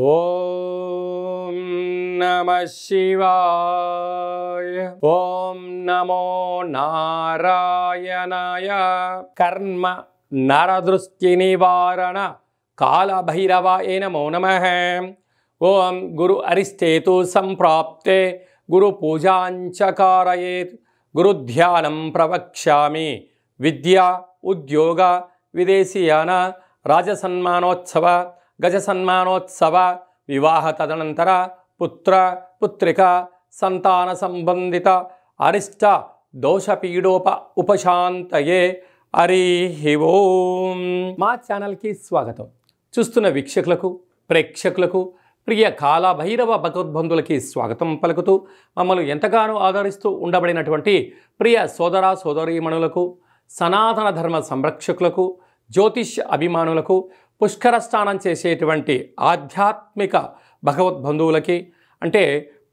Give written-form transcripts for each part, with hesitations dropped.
ఓం నమః శివాయ. ఓం నమో నారాయణాయ. కర్మ నరదృష్టి నివారణ కాళభైరవాయ నమో నమః. ఓం గురు అరిష్టేతు సంప్రాప్తే గురు పూజాంచ కారయేత్. గురు ధ్యానం ప్రవక్ష్యామి. విద్య ఉద్యోగ విదేశీయాన రాజసన్మానోత్సవ గజసన్మానోత్సవ వివాహ తదనంతర పుత్ర పుత్రిక సంతాన సంబంధిత అరిష్ట దోషపీడోప ఉపశాంతయే. హరి ఓం. మా ఛానల్కి స్వాగతం. చూస్తున్న వీక్షకులకు ప్రేక్షకులకు ప్రియ కాళభైరవ భగవద్బంధులకి స్వాగతం పలుకుతూ మమ్మల్ని ఎంతగానో ఆదరిస్తూ ఉండబడినటువంటి ప్రియ సోదర సోదరీమణులకు సనాతన ధర్మ సంరక్షకులకు జ్యోతిష్ అభిమానులకు పుష్కర స్నానం చేసేటువంటి ఆధ్యాత్మిక భగవద్బంధువులకి, అంటే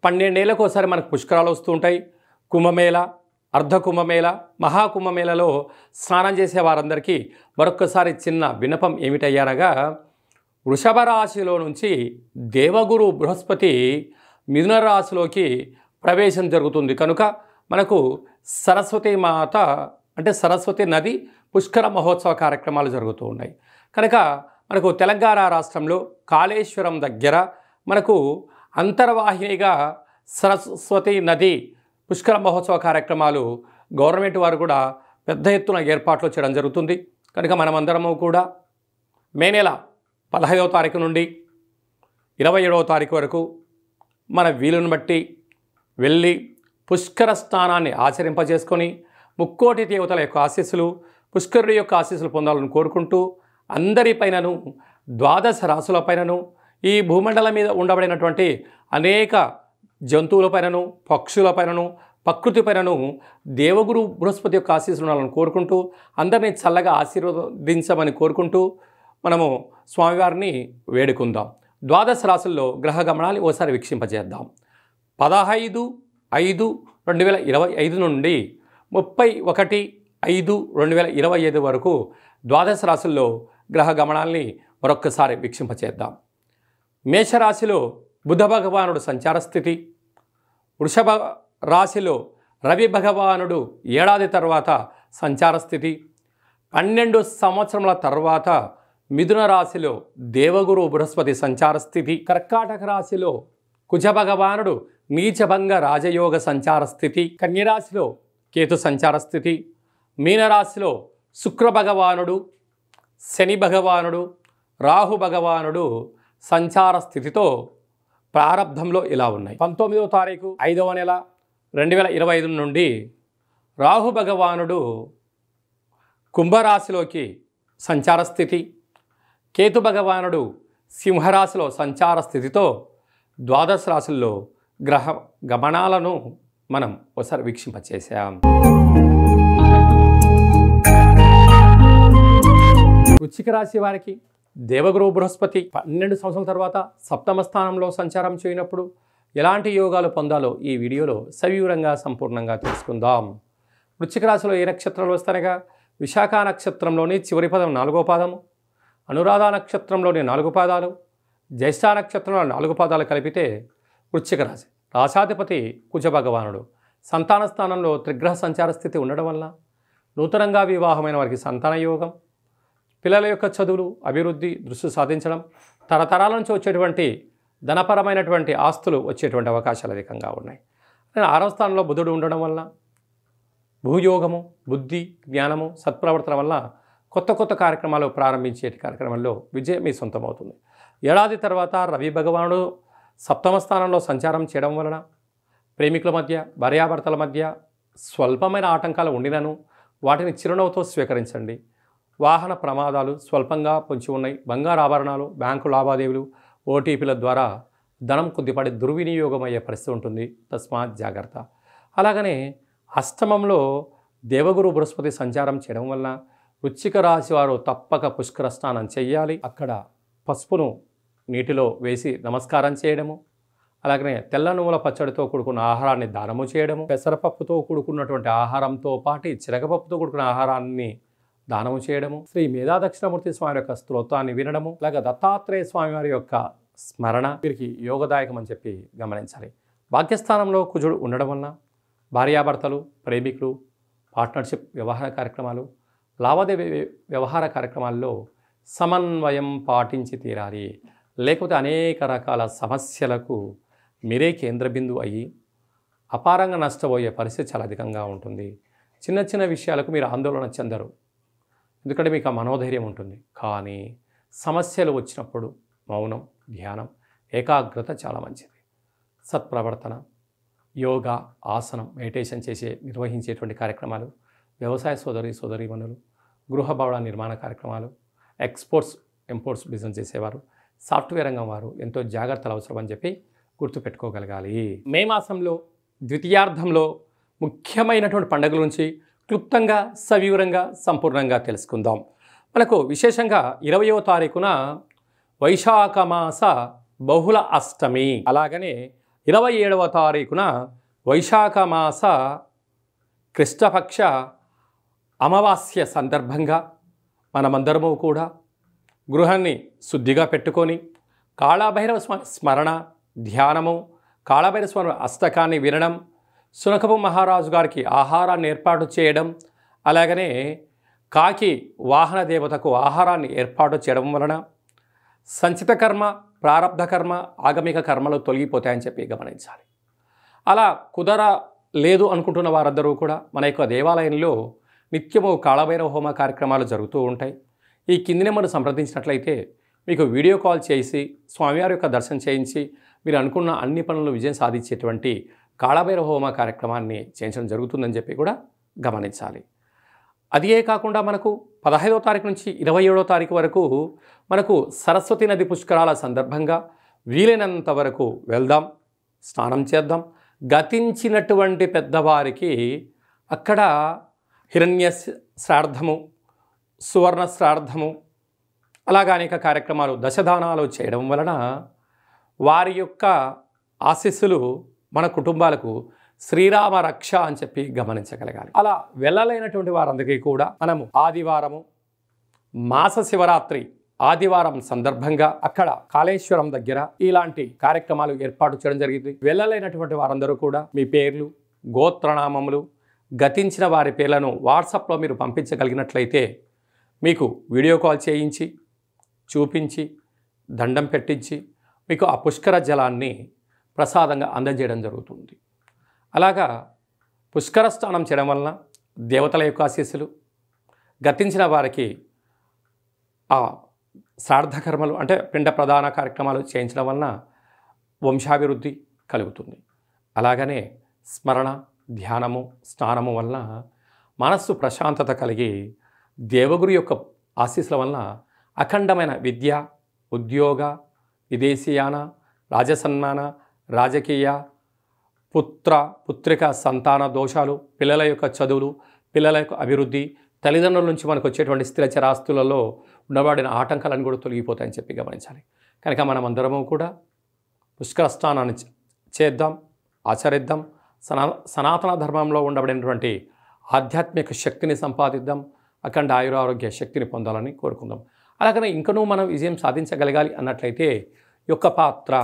12 ఏళ్ళకు ఒకసారి మనకు పుష్కరాలు వస్తూ ఉంటాయి. కుంభమేళ, అర్ధ కుంభమేళ, మహాకుంభమేళలో స్నానం చేసే వారందరికీ మరొక్కసారి చిన్న విన్నపం ఏమిటయ్యారగా, వృషభ రాశిలో నుంచి దేవగురు బృహస్పతి మిథున రాశిలోకి ప్రవేశం జరుగుతుంది. కనుక మనకు సరస్వతి మాత అంటే సరస్వతి నది పుష్కర మహోత్సవ కార్యక్రమాలు జరుగుతూ ఉన్నాయి. కనుక మనకు తెలంగాణ రాష్ట్రంలో కాళేశ్వరం దగ్గర మనకు అంతర్వాహినిగా సరస్వతి నది పుష్కర మహోత్సవ కార్యక్రమాలు గవర్నమెంట్ వారు కూడా పెద్ద ఎత్తున ఏర్పాట్లు చేయడం జరుగుతుంది. కనుక మనమందరము కూడా మే నెల 15వ తారీఖు నుండి 27వ తారీఖు వరకు మన వీలుని బట్టి వెళ్ళి పుష్కర స్నానాన్ని ఆచరింపజేసుకొని ముక్కోటి దేవతల యొక్క ఆశీస్సులు, పుష్కరుడి యొక్క ఆశీస్సులు పొందాలని కోరుకుంటూ, అందరిపైనను 12 రాశులపైనను ఈ భూమండలం మీద ఉండబడినటువంటి అనేక జంతువులపైనను పక్షులపైనను ప్రకృతిపైనను దేవగురు బృహస్పతి యొక్క ఆశీస్సులు ఉండాలని కోరుకుంటూ, అందరినీ చల్లగా ఆశీర్వదించమని కోరుకుంటూ మనము స్వామివారిని వేడుకుందాం. 12 రాశుల్లో గ్రహ గమనాన్ని ఓసారి వీక్షింపజేద్దాం. 15/5/2025 నుండి 31/5/2025 వరకు 12 రాశుల్లో గ్రహ గమనాల్ని మరొక్కసారి వీక్షింపచేద్దాం. మేషరాశిలో బుధ భగవానుడు సంచార స్థితి, వృషభ రాశిలో రవి భగవానుడు ఏడాది తర్వాత సంచార స్థితి, 12 సంవత్సరముల తర్వాత మిథున రాశిలో దేవగురు బృహస్పతి సంచార స్థితి, కర్కాటక రాశిలో కుజ భగవానుడు నీచభంగ రాజయోగ సంచార స్థితి, కన్యరాశిలో కేతు సంచార స్థితి, మీనరాశిలో శుక్ర భగవానుడు శని భగవానుడు రాహు భగవానుడు సంచార స్థితితో ప్రారంభంలో ఇలా ఉన్నాయి. 19వ తారీఖు 5వ నెల 2025 నుండి రాహు భగవానుడు కుంభరాశిలోకి సంచార స్థితి, కేతు భగవానుడు సింహరాశిలో సంచార స్థితితో 12 రాశుల్లో గ్రహ గమనాలను మనం ఒకసారి వీక్షింపచేసాం. వృశ్చిక రాశి వారికి దేవగురు బృహస్పతి 12 సంవత్సరాల తర్వాత సప్తమ స్థానంలో సంచారం చేయనప్పుడు ఎలాంటి యోగాలు పొందాలో ఈ వీడియోలో సవివరంగా సంపూర్ణంగా తెలుసుకుందాం. వృశ్చిక రాశిలో ఏ నక్షత్రాలు వస్తాయనగా, విశాఖ నక్షత్రంలోని చివరి పదం 4వ పాదము, అనురాధ నక్షత్రంలోని 4 పాదాలు, జ్యేష్ఠ నక్షత్రంలో 4 పాదాలు కలిపితే వృశ్చిక రాశి. రాశాధిపతి కుజ భగవానుడు. సంతాన స్థానంలో త్రిగ్రహ సంచార స్థితి ఉండడం వల్ల నూతనంగా వివాహమైన వారికి సంతాన యోగం, పిల్లల యొక్క చదువులు అభివృద్ధి దృష్టి సాధించడం, తరతరాల నుంచి వచ్చేటువంటి ధనపరమైనటువంటి ఆస్తులు వచ్చేటువంటి అవకాశాలు అధికంగా ఉన్నాయి. 6వ స్థానంలో బుధుడు ఉండడం వల్ల భూయోగము, బుద్ధి, జ్ఞానము, సత్ప్రవర్తన వల్ల కొత్త కొత్త కార్యక్రమాలు ప్రారంభించే కార్యక్రమంలో విజయం మీ సొంతమవుతుంది. ఏడాది తర్వాత రవి భగవానుడు సప్తమ స్థానంలో సంచారం చేయడం వలన ప్రేమికుల మధ్య భార్యాభర్తల మధ్య స్వల్పమైన ఆటంకాలు ఉండినను వాటిని చిరునవ్వుతో స్వీకరించండి. వాహన ప్రమాదాలు స్వల్పంగా పొంచి ఉన్నాయి. బంగారు ఆభరణాలు, బ్యాంకు లావాదేవీలు, ఓటీపీల ద్వారా ధనం కొద్దిపాటి దుర్వినియోగం అయ్యే పరిస్థితి ఉంటుంది. తస్మాత్ జాగ్రత్త. అలాగనే అష్టమంలో దేవగురు బృహస్పతి సంచారం చేయడం వలన వృశ్చిక రాశి వారు తప్పక పుష్కర స్నానం చేయాలి. అక్కడ పసుపును నీటిలో వేసి నమస్కారం చేయడము, అలాగనే తెల్ల నువ్వుల పచ్చడితో కూడుకున్న ఆహారాన్ని దానము చేయడము, పెసరపప్పుతో కూడుకున్నటువంటి ఆహారంతో పాటు చిరగపప్పుతో కూడుకున్న ఆహారాన్ని దానము చేయడము, శ్రీ మేధా దక్షిణామూర్తి స్వామి యొక్క స్తోత్రాన్ని వినడము, అలాగే దత్తాత్రేయ స్వామి వారి యొక్క స్మరణ వీరికి యోగదాయకం అని చెప్పి గమనించాలి. భాగ్యస్థానంలో కుజుడు ఉండడం వలన భార్యాభర్తలు, ప్రేమికులు, పార్ట్నర్షిప్ వ్యవహార కార్యక్రమాలు, లావాదేవీ వ్యవహార కార్యక్రమాల్లో సమన్వయం పాటించి తీరాలి. లేకపోతే అనేక రకాల సమస్యలకు మీరే కేంద్ర బిందువు అయ్యి అపారంగా నష్టపోయే పరిస్థితి చాలా అధికంగా ఉంటుంది. చిన్న చిన్న విషయాలకు మీరు ఆందోళన చెందరు, ఎందుకంటే మీకు ఆ మనోధైర్యం ఉంటుంది. కానీ సమస్యలు వచ్చినప్పుడు మౌనం, ధ్యానం, ఏకాగ్రత చాలా మంచిది. సత్ప్రవర్తన, యోగా, ఆసనం, మెడిటేషన్ నిర్వహించేటువంటి కార్యక్రమాలు, వ్యవసాయ సోదరీమణులు, గృహ భవన నిర్మాణ కార్యక్రమాలు, ఎక్స్పోర్ట్స్ ఇంపోర్ట్స్ బిజినెస్ చేసేవారు, సాఫ్ట్వేర్ రంగం వారు ఎంతో జాగ్రత్తలు అవసరం అని చెప్పి గుర్తుపెట్టుకోగలగాలి. మే మాసంలో ద్వితీయార్థంలో ముఖ్యమైనటువంటి పండుగల నుంచి క్లుప్తంగా, సవివరంగా, సంపూర్ణంగా తెలుసుకుందాం. మనకు విశేషంగా 20వ తారీఖున వైశాఖ మాస బహుళ అష్టమి, అలాగనే 27వ తారీఖున వైశాఖ మాస కృష్ణపక్ష అమావాస్య సందర్భంగా మనమందరము కూడా గృహాన్ని శుద్ధిగా పెట్టుకొని కాళభైరవ స్మరణ, ధ్యానము, కాళభైరవ స్వామి అష్టకాన్ని వినడం, శునకపు మహారాజు గారికి ఆహారాన్ని ఏర్పాటు చేయడం, అలాగనే కాకి వాహన దేవతకు ఆహారాన్ని ఏర్పాటు చేయడం వలన సంచిత కర్మ, ప్రారబ్ధ కర్మ, ఆగమిక కర్మలు తొలగిపోతాయని చెప్పి గమనించాలి. అలా కుదరలేదు అనుకుంటున్న వారందరూ కూడా మన యొక్క దేవాలయంలో నిత్యము కాళభైరవ హోమ కార్యక్రమాలు జరుగుతూ ఉంటాయి. ఈ కింది నెంబర్ను సంప్రదించినట్లయితే మీకు వీడియో కాల్ చేసి స్వామివారి యొక్క దర్శనం చేయించి మీరు అనుకున్న అన్ని పనులు విజయం సాధించేటువంటి కాళభైరవ హోమ కార్యక్రమాన్ని చేయించడం జరుగుతుందని చెప్పి కూడా గమనించాలి. అదే కాకుండా మనకు 15వ తారీఖు నుంచి 27వ తారీఖు వరకు మనకు సరస్వతి నది పుష్కరాల సందర్భంగా వీలైనంత వరకు వెళ్దాం, స్నానం చేద్దాం. గతించినటువంటి పెద్దవారికి అక్కడ హిరణ్య శ్రాద్ధము, సువర్ణ శ్రాద్ధము, అలాగా అనేక కార్యక్రమాలు, దశదానాలు చేయడం వలన వారి యొక్క ఆశీస్సులు మన కుటుంబాలకు శ్రీరామ రక్ష అని చెప్పి గమనించగలగాలి. అలా వెళ్ళలేనటువంటి వారందరికీ కూడా మనము ఆదివారము, మాస శివరాత్రి ఆదివారం సందర్భంగా అక్కడ కాళేశ్వరం దగ్గర ఇలాంటి కార్యక్రమాలు ఏర్పాటు చేయడం జరిగింది. వెళ్ళలేనటువంటి వారందరూ కూడా మీ పేర్లు, గోత్రనామములు, గతించిన వారి పేర్లను వాట్సాప్లో మీరు పంపించగలిగినట్లయితే మీకు వీడియో కాల్ చేయించి చూపించి దండం పెట్టించి మీకు ఆ పుష్కర జలాన్ని ప్రసాదంగా అందజేయడం జరుగుతుంది. అలాగా పుష్కర స్నానం చేయడం వలన దేవతల యొక్క ఆశీస్సులు, గతించిన వారికి ఆ శ్రాద్ధకర్మలు అంటే పిండ ప్రధాన కార్యక్రమాలు చేయించడం వలన వంశాభివృద్ధి కలుగుతుంది. అలాగనే స్మరణ, ధ్యానము, స్నానము వలన మనస్సు ప్రశాంతత కలిగి దేవగురు యొక్క ఆశీస్సుల వలన అఖండమైన విద్య, ఉద్యోగ, విదేశీయాన, రాజసన్మాన, రాజకీయ, పుత్రిక సంతాన దోషాలు, పిల్లల యొక్క చదువులు, పిల్లల యొక్క అభివృద్ధి, తల్లిదండ్రుల నుంచి మనకు వచ్చేటువంటి స్థిరచరాస్తులలో ఉండబడిన ఆటంకాలను కూడా తొలగిపోతాయని చెప్పి గమనించాలి. కనుక మనం అందరము కూడా పుష్కర స్నానాన్ని చేద్దాం, ఆచరిద్దాం. సనాతన ధర్మంలో ఉండబడినటువంటి ఆధ్యాత్మిక శక్తిని సంపాదిద్దాం, అఖండ ఆయురారోగ్య శక్తిని పొందాలని కోరుకుందాం. అలాగనే ఇంకనూ మనం విజయం సాధించగలగాలి అన్నట్లయితే యొక్క పాత్ర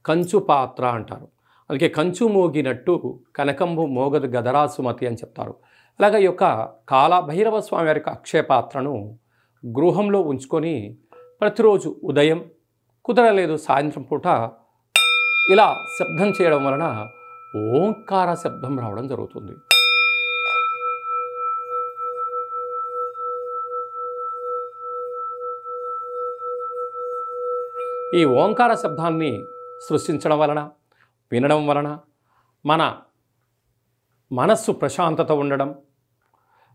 కంచు పాత్ర అంటారు. అందుకే కంచు మోగినట్టు కనకంబు మోగదు గదరా సుమతి అని చెప్తారు. అలాగే ఈ యొక్క కాళభైరవ స్వామి వారి యొక్క అక్షయ పాత్రను గృహంలో ఉంచుకొని ప్రతిరోజు ఉదయం, కుదరలేదు సాయంత్రం పూట ఇలా శబ్దం చేయడం వలన ఓంకార శబ్దం రావడం జరుగుతుంది. ఈ ఓంకార శబ్దాన్ని సృష్టించడం వలన, వినడం వలన మన మనస్సు ప్రశాంతత ఉండడం,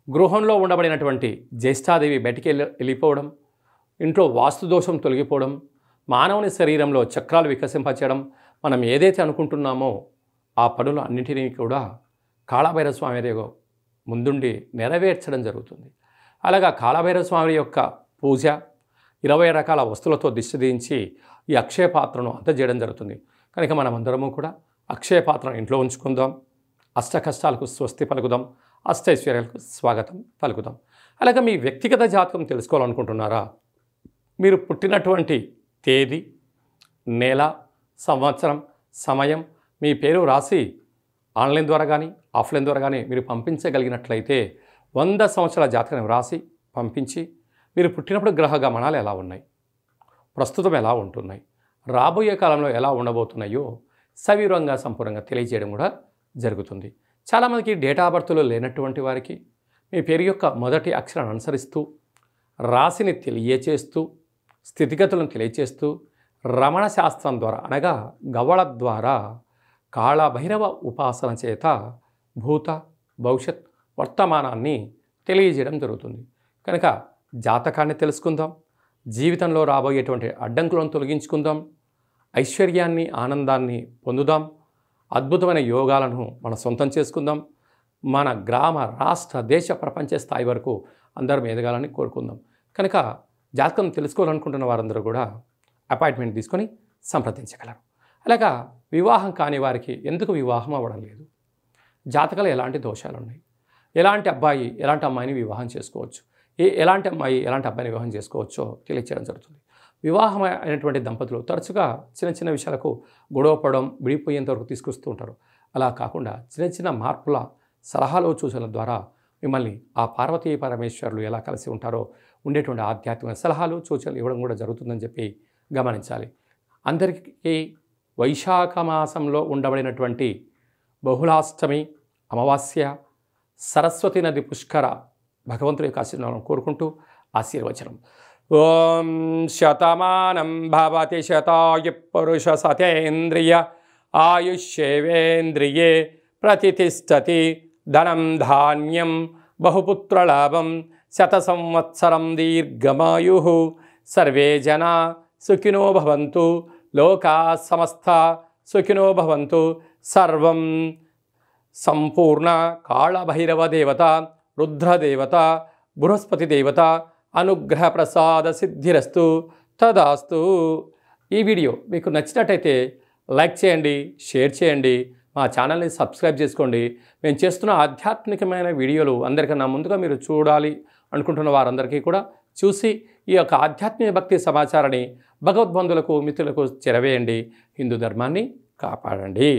గృహంలో ఉండబడినటువంటి జ్యేష్ఠాదేవి బయటికి వెళ్ళిపోవడం, ఇంట్లో వాస్తుదోషం తొలగిపోవడం, మానవుని శరీరంలో చక్రాలు వికసింపచేయడం, మనం ఏదైతే అనుకుంటున్నామో ఆ పనులు అన్నింటినీ కూడా కాళభైరవ స్వామి ముందుండి నెరవేర్చడం జరుగుతుంది. అలాగా కాళభైరవ స్వామి యొక్క పూజ 20 రకాల వస్తువులతో దిష్టి దించి ఈ అక్షయ పాత్రను అందజేయడం జరుగుతుంది. కనుక మనం అందరము కూడా అక్షయ పాత్రను ఇంట్లో ఉంచుకుందాం, అష్ట కష్టాలకు స్వస్తి పలుకుదాం, అష్టైశ్వర్యాలకు స్వాగతం పలుకుదాం. అలాగే మీ వ్యక్తిగత జాతకం తెలుసుకోవాలనుకుంటున్నారా? మీరు పుట్టినటువంటి తేదీ, నెల, సంవత్సరం, సమయం మీ పేరు రాసి ఆన్లైన్ ద్వారా కానీ ఆఫ్లైన్ ద్వారా కానీ మీరు పంపించగలిగినట్లయితే 100 సంవత్సరాల జాతకాన్ని రాసి పంపించి మీరు పుట్టినప్పుడు గ్రహ గమనాలు ఎలా ఉన్నాయి, ప్రస్తుతం ఎలా ఉంటున్నాయి, రాబోయే కాలంలో ఎలా ఉండబోతున్నాయో సవివరంగా సంపూర్ణంగా తెలియజేయడం కూడా జరుగుతుంది. చాలామందికి డేటా ఆఫ్ బర్త్లో లేనటువంటి వారికి మీ పేరు యొక్క మొదటి అక్షరాన్ని అనుసరిస్తూ రాశిని తెలియచేస్తూ స్థితిగతులను తెలియచేస్తూ రమణ శాస్త్రం ద్వారా అనగా గవ్వళ ద్వారా కాళభైరవ ఉపాసన చేత భూత భవిష్యత్ వర్తమానాన్ని తెలియజేయడం జరుగుతుంది. కనుక జాతకాన్ని తెలుసుకుందాం, జీవితంలో రాబోయేటువంటి అడ్డంకులను తొలగించుకుందాం, ఐశ్వర్యాన్ని ఆనందాన్ని పొందుదాం, అద్భుతమైన యోగాలను మనం సొంతం చేసుకుందాం, మన గ్రామ రాష్ట్ర దేశ ప్రపంచ స్థాయి వరకు అందరం ఎదగాలని కోరుకుందాం. కనుక జాతకం తెలుసుకోవాలనుకుంటున్న వారందరూ కూడా అపాయింట్మెంట్ తీసుకొని సంప్రదించగలరు. అలాగా వివాహం కాని వారికి ఎందుకు వివాహం అవ్వడం లేదు, జాతకాలు ఎలాంటి దోషాలు ఉన్నాయి, ఎలాంటి అబ్బాయి ఎలాంటి అమ్మాయిని వివాహం చేసుకోవచ్చు, ఎలాంటి అమ్మాయి ఎలాంటి అబ్బాయిని వివాహం చేసుకోవచ్చో తెలియచేయడం జరుగుతుంది. వివాహం అయినటువంటి దంపతులు తరచుగా చిన్న చిన్న విషయాలకు గొడవపడడం, విడిపోయేంత వరకు తీసుకొస్తూ ఉంటారు. అలా కాకుండా చిన్న చిన్న మార్పుల సలహాలు సూచనల ద్వారా మిమ్మల్ని ఆ పార్వతీ పరమేశ్వరులు ఎలా కలిసి ఉంటారో ఉండేటువంటి ఆధ్యాత్మిక సలహాలు సూచనలు ఇవ్వడం కూడా జరుగుతుందని చెప్పి గమనించాలి. అందరికీ వైశాఖ మాసంలో ఉండబడినటువంటి బహుళాష్టమి అమావాస్య సరస్వతి నది పుష్కర భగవంతుడి యొక్క ఆశీర్వాదం కోరుకుంటూ ఆశీర్వచనం. ఓం శతమానం భవతి శతాయు పురుష సతేంద్రియ ఆయుష్యేవేంద్రియే ప్రతిష్టతి ధనం ధాన్యం బహుపుత్రలాభం శత సంవత్సరం దీర్ఘమాయు సర్వే జనా సుఖినో భవంతు లోకా సమస్త సుఖినో భవంతు. సర్వం సంపూర్ణ కాళభైరవ దేవత, రుద్రదేవత, బృహస్పతి దేవత అనుగ్రహ ప్రసాద సిద్ధిరస్తు తదాస్తు. ఈ వీడియో మీకు నచ్చినట్టయితే లైక్ చేయండి, షేర్ చేయండి, మా ఛానల్ని సబ్స్క్రైబ్ చేసుకోండి. మేము చేస్తున్న ఆధ్యాత్మికమైన వీడియోలు అందరికన్నా ముందుగా మీరు చూడాలి అనుకుంటున్న వారందరికీ కూడా చూసి ఈ యొక్క ఆధ్యాత్మిక భక్తి సమాచారాన్ని భగవద్బంధులకు మిత్రులకు చేరవేయండి. హిందూ ధర్మాన్ని కాపాడండి.